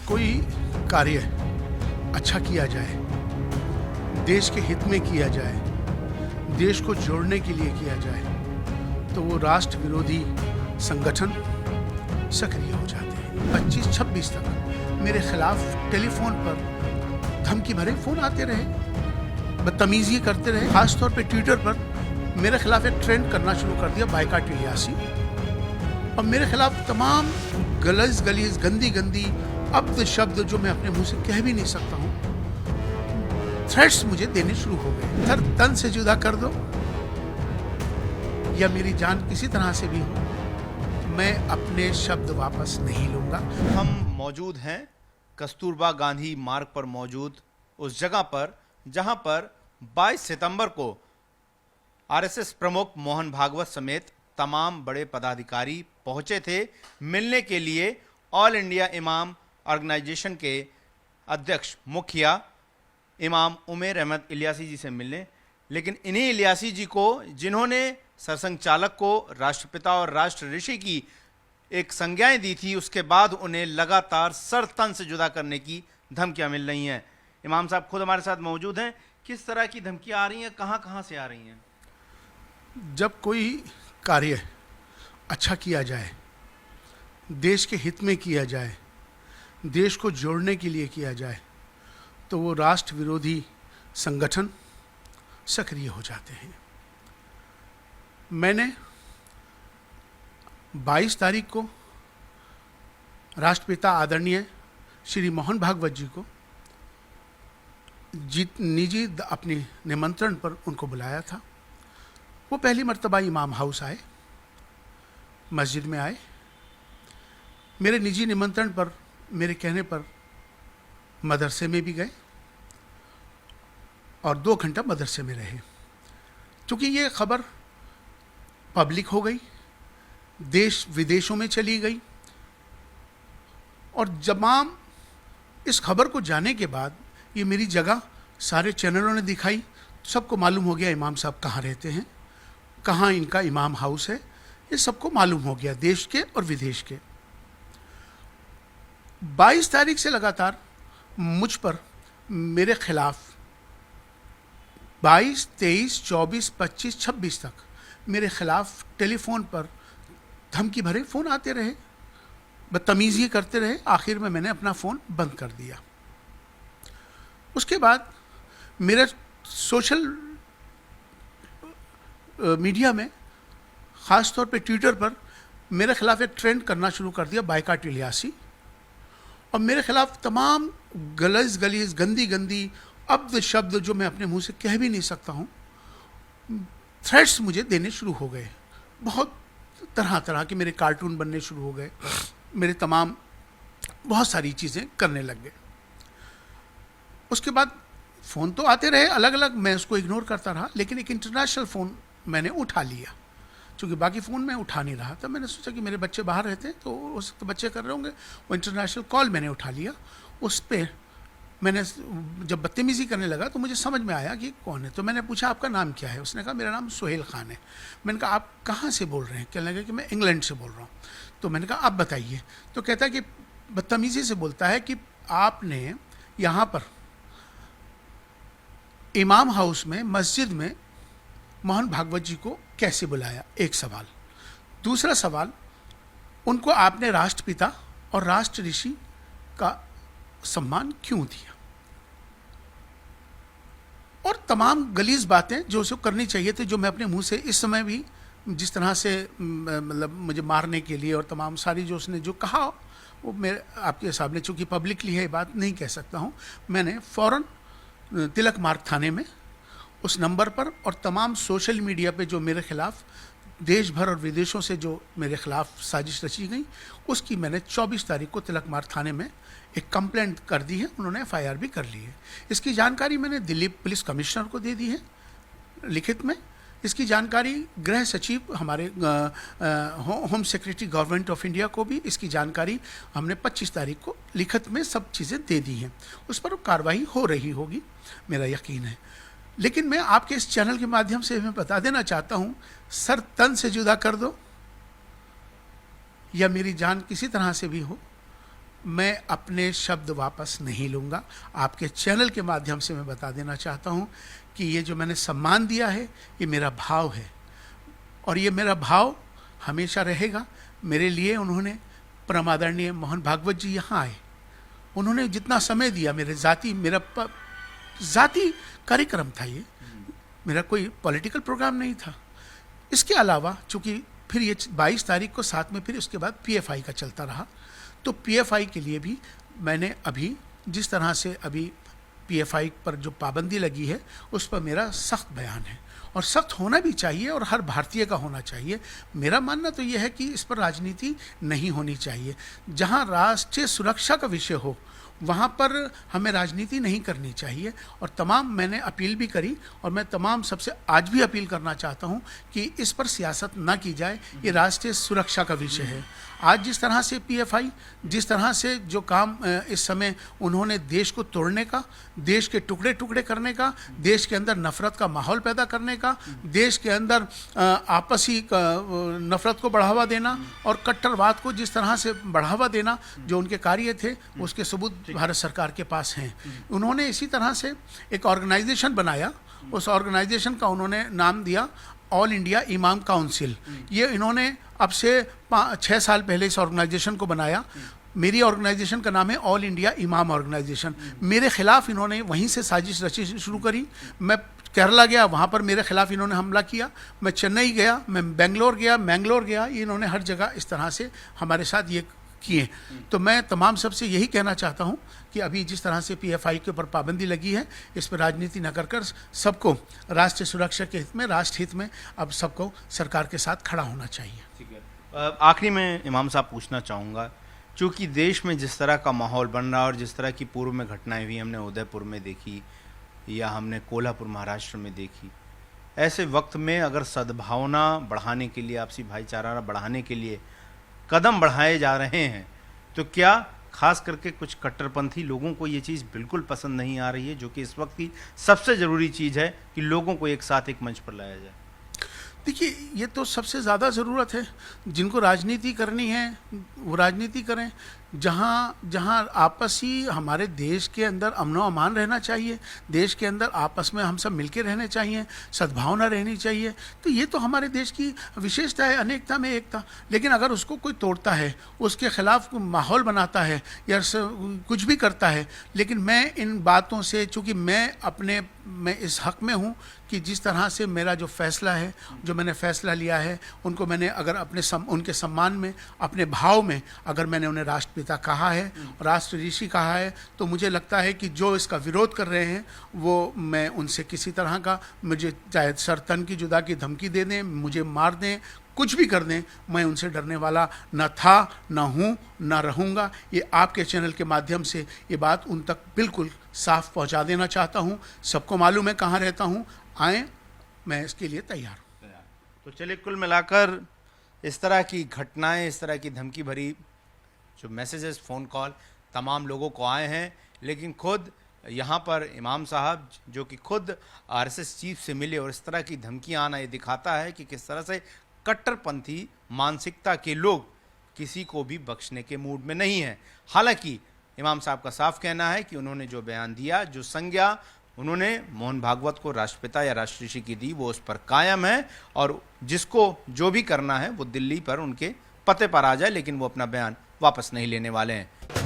कोई कार्य अच्छा किया जाए, देश के हित में किया जाए, देश को जोड़ने के लिए किया जाए, तो वो राष्ट्र विरोधी संगठन सक्रिय हो जाते हैं। 25-26 तक मेरे खिलाफ टेलीफोन पर धमकी भरे फोन आते रहे, बदतमीजी करते रहे। खासतौर पे ट्विटर पर मेरे खिलाफ एक ट्रेंड करना शुरू कर दिया, बाइकाट इलियासी, और मेरे खिलाफ तमाम गलीज गंदी अब्द शब्द जो मैं अपने मुंह से कह भी नहीं सकता हूँ, थ्रेट्स मुझे देने शुरू हो गए। सर, तन से जुदा कर दो या मेरी जान किसी तरह से भी हो, मैं अपने शब्द वापस नहीं लूंगा। हम मौजूद हैं कस्तूरबा गांधी मार्ग पर मौजूद उस जगह पर जहां पर 22 सितंबर को आरएसएस प्रमुख मोहन भागवत समेत तमाम बड़े पदाधिकारी पहुंचे थे मिलने के लिए ऑल इंडिया इमाम ऑर्गेनाइजेशन के अध्यक्ष मुखिया इमाम उमेर अहमद इलियासी जी से मिलने। लेकिन इन्हीं इलियासी जी को, जिन्होंने सरसंघ चालक को राष्ट्रपिता और राष्ट्र ऋषि की एक संज्ञाएं दी थी, उसके बाद उन्हें लगातार सर तन से जुदा करने की धमकियां मिल रही हैं। इमाम साहब खुद हमारे साथ मौजूद हैं। किस तरह की धमकियां आ रही हैं, कहां से आ रही हैं? जब कोई कार्य अच्छा किया जाए, देश के हित में किया जाए, देश को जोड़ने के लिए किया जाए, तो वो राष्ट्र विरोधी संगठन सक्रिय हो जाते हैं। मैंने 22 तारीख को राष्ट्रपिता आदरणीय श्री मोहन भागवत जी को निजी अपनी निमंत्रण पर उनको बुलाया था। वो पहली मर्तबा इमाम हाउस आए, मस्जिद में आए, मेरे निजी निमंत्रण पर, मेरे कहने पर मदरसे में भी गए और 2 घंटा मदरसे में रहे। क्योंकि ये खबर पब्लिक हो गई, देश विदेशों में चली गई, और जमाम इस खबर को जाने के बाद ये मेरी जगह सारे चैनलों ने दिखाई, सबको मालूम हो गया इमाम साहब कहाँ रहते हैं, कहाँ इनका इमाम हाउस है, ये सबको मालूम हो गया, देश के और विदेश के। 22 तारीख से लगातार मुझ पर, मेरे खिलाफ 22, 23, 24, 25, 26 तक मेरे खिलाफ टेलीफोन पर धमकी भरे फ़ोन आते रहे, बदतमीजी करते रहे। आखिर में मैंने अपना फ़ोन बंद कर दिया। उसके बाद मेरे सोशल मीडिया में, ख़ास तौर पे ट्विटर पर मेरे खिलाफ एक ट्रेंड करना शुरू कर दिया, बाइकाट इलियासी, और मेरे खिलाफ तमाम गलीज गंदी अब्द शब्द जो मैं अपने मुंह से कह भी नहीं सकता हूँ, थ्रेट्स मुझे देने शुरू हो गए। बहुत तरह के मेरे कार्टून बनने शुरू हो गए, मेरे तमाम बहुत सारी चीज़ें करने लग गए। उसके बाद फ़ोन तो आते रहे अलग अलग, मैं उसको इग्नोर करता रहा, लेकिन एक इंटरनेशनल फ़ोन मैंने उठा लिया। चूँकि बाकी फ़ोन मैं उठा नहीं रहा था, मैंने सोचा कि मेरे बच्चे बाहर रहते हैं तो उस वक्त बच्चे कर रहे होंगे, वो इंटरनेशनल कॉल मैंने उठा लिया। उस पर मैंने जब बदतमीज़ी करने लगा तो मुझे समझ में आया कि कौन है। तो मैंने पूछा आपका नाम क्या है? उसने कहा मेरा नाम सुहेल खान है। मैंने कहा आप कहाँ से बोल रहे हैं? कहने लगा कि मैं इंग्लैंड से बोल रहा हूँ। तो मैंने कहा आप बताइए। तो कहता है कि बदतमीज़ी से बोलता है कि आपने यहाँ पर इमाम हाउस में, मस्जिद में मोहन भागवत जी को कैसे बुलाया? एक सवाल। दूसरा सवाल, उनको आपने राष्ट्रपिता और राष्ट्र ऋषि का सम्मान क्यों दिया? और तमाम गलीज बातें जो उसे करनी चाहिए थी, जो मैं अपने मुंह से इस समय भी, जिस तरह से मतलब मुझे मारने के लिए और तमाम सारी जो उसने जो कहा, वो मेरे आपके सामने, चूँकि पब्लिकली है बात नहीं कह सकता हूँ, मैंने फ़ौरन तिलक मार्ग थाने में उस नंबर पर और तमाम सोशल मीडिया पे जो मेरे खिलाफ देश भर और विदेशों से जो मेरे खिलाफ साजिश रची गई, उसकी मैंने 24 तारीख को तिलक मार्ग थाने में एक कंप्लेंट कर दी है। उन्होंने एफआईआर भी कर ली है। इसकी जानकारी मैंने दिल्ली पुलिस कमिश्नर को दे दी है लिखित में। इसकी जानकारी गृह सचिव हमारे home secretary government of India को भी इसकी जानकारी हमने 25 तारीख को लिखित में सब चीज़ें दे दी हैं। उस पर कार्रवाई हो रही होगी, मेरा यकीन है। लेकिन मैं आपके इस चैनल के माध्यम से मैं बता देना चाहता हूँ, सर तन से जुदा कर दो या मेरी जान किसी तरह से भी हो, मैं अपने शब्द वापस नहीं लूँगा। आपके चैनल के माध्यम से मैं बता देना चाहता हूँ कि ये जो मैंने सम्मान दिया है ये मेरा भाव है और ये मेरा भाव हमेशा रहेगा। मेरे लिए उन्होंने परम आदरणीय मोहन भागवत जी यहाँ आए, उन्होंने जितना समय दिया मेरे ज़ाती कार्यक्रम था, ये मेरा कोई पॉलिटिकल प्रोग्राम नहीं था। इसके अलावा चूँकि फिर ये 22 तारीख को साथ में फिर उसके बाद PFI का चलता रहा, तो PFI के लिए भी मैंने अभी जिस तरह से अभी PFI पर जो पाबंदी लगी है उस पर मेरा सख्त बयान है और सख्त होना भी चाहिए और हर भारतीय का होना चाहिए। मेरा मानना तो यह है कि इस पर राजनीति नहीं होनी चाहिए। जहां राष्ट्रीय सुरक्षा का विषय हो वहाँ पर हमें राजनीति नहीं करनी चाहिए और तमाम मैंने अपील भी करी और मैं तमाम सबसे आज भी अपील करना चाहता हूँ कि इस पर सियासत ना की जाए। ये राष्ट्रीय सुरक्षा का विषय है। आज जिस तरह से PFI जिस तरह से जो काम इस समय उन्होंने देश को तोड़ने का, देश के टुकड़े टुकड़े करने का, देश के अंदर नफरत का माहौल पैदा करने का, देश के अंदर आपसी नफरत को बढ़ावा देना और कट्टरवाद को जिस तरह से बढ़ावा देना, जो उनके कार्य थे उसके सबूत भारत सरकार के पास हैं। उन्होंने इसी तरह से एक ऑर्गेनाइजेशन बनाया, उस ऑर्गेनाइजेशन का उन्होंने नाम दिया ऑल इंडिया इमाम काउंसिल। ये इन्होंने अब से 6 साल पहले इस ऑर्गेनाइजेशन को बनाया। मेरी ऑर्गेनाइजेशन का नाम है ऑल इंडिया इमाम ऑर्गेनाइजेशन। मेरे खिलाफ इन्होंने वहीं से साजिश रची शुरू करी। मैं केरला गया, वहाँ पर मेरे खिलाफ इन्होंने हमला किया। मैं चेन्नई गया, मैं बेंगलोर गया, ये इन्होंने हर जगह इस तरह से हमारे साथ ये किए। तो मैं तमाम सबसे यही कहना चाहता हूँ कि अभी जिस तरह से PFI के ऊपर पाबंदी लगी है इस पर राजनीति न कर सबको राष्ट्रीय सुरक्षा के हित में, राष्ट्र हित में अब सबको सरकार के साथ खड़ा होना चाहिए। ठीक है। आखिरी में इमाम साहब पूछना चाहूँगा, चूँकि देश में जिस तरह का माहौल बन रहा है और जिस तरह की पूर्व में घटनाएं हुई, हमने उदयपुर में देखी या हमने कोल्हापुर महाराष्ट्र में देखी, ऐसे वक्त में अगर सद्भावना बढ़ाने के लिए, आपसी भाईचारा बढ़ाने के लिए कदम बढ़ाए जा रहे हैं, तो क्या खास करके कुछ कट्टरपंथी लोगों को ये चीज़ बिल्कुल पसंद नहीं आ रही है, जो कि इस वक्त की सबसे ज़रूरी चीज़ है कि लोगों को एक साथ एक मंच पर लाया जाए? देखिए, ये तो सबसे ज़्यादा ज़रूरत है। जिनको राजनीति करनी है वो राजनीति करें। जहाँ आपसी हमारे देश के अंदर अमनो अमान रहना चाहिए, देश के अंदर आपस में हम सब मिलके रहने चाहिए, सद्भावना रहनी चाहिए। तो ये तो हमारे देश की विशेषता है, अनेकता में एकता। लेकिन अगर उसको कोई तोड़ता है, उसके खिलाफ माहौल बनाता है या कुछ भी करता है, लेकिन मैं इन बातों से, चूँकि मैं इस हक में हूँ कि जिस तरह से मेरा जो फैसला है, जो मैंने फैसला लिया है, उनको मैंने अगर उनके सम्मान में, अपने भाव में अगर मैंने उन्हें राष्ट्रपिता कहा है, राष्ट्र ऋषि कहा है, तो मुझे लगता है कि जो इसका विरोध कर रहे हैं वो मैं उनसे किसी तरह का, मुझे चाहे सर तन की जुदा की धमकी दे दें, मुझे मार दें, कुछ भी कर दें, मैं उनसे डरने वाला न था, न हूँ, न रहूँगा। ये आपके चैनल के माध्यम से ये बात उन तक बिल्कुल साफ पहुँचा देना चाहता हूँ। सबको मालूम है कहाँ रहता हूँ, आएँ, मैं इसके लिए तैयार हूँ। तो चलिए, कुल मिलाकर इस तरह की घटनाएं, इस तरह की धमकी भरी जो मैसेजेस, फ़ोन कॉल तमाम लोगों को आए हैं, लेकिन खुद यहाँ पर इमाम साहब जो कि खुद RSS चीफ से मिले और इस तरह की धमकियाँ आना, ये दिखाता है कि किस तरह से कट्टरपंथी मानसिकता के लोग किसी को भी बख्शने के मूड में नहीं हैं। हालांकि इमाम साहब का साफ कहना है कि उन्होंने जो बयान दिया, जो संज्ञा उन्होंने मोहन भागवत को राष्ट्रपिता या राष्ट्र ऋषि की दी, वो उस पर कायम है और जिसको जो भी करना है वो दिल्ली पर उनके पते पर आ जाए, लेकिन वो अपना बयान वापस नहीं लेने वाले हैं।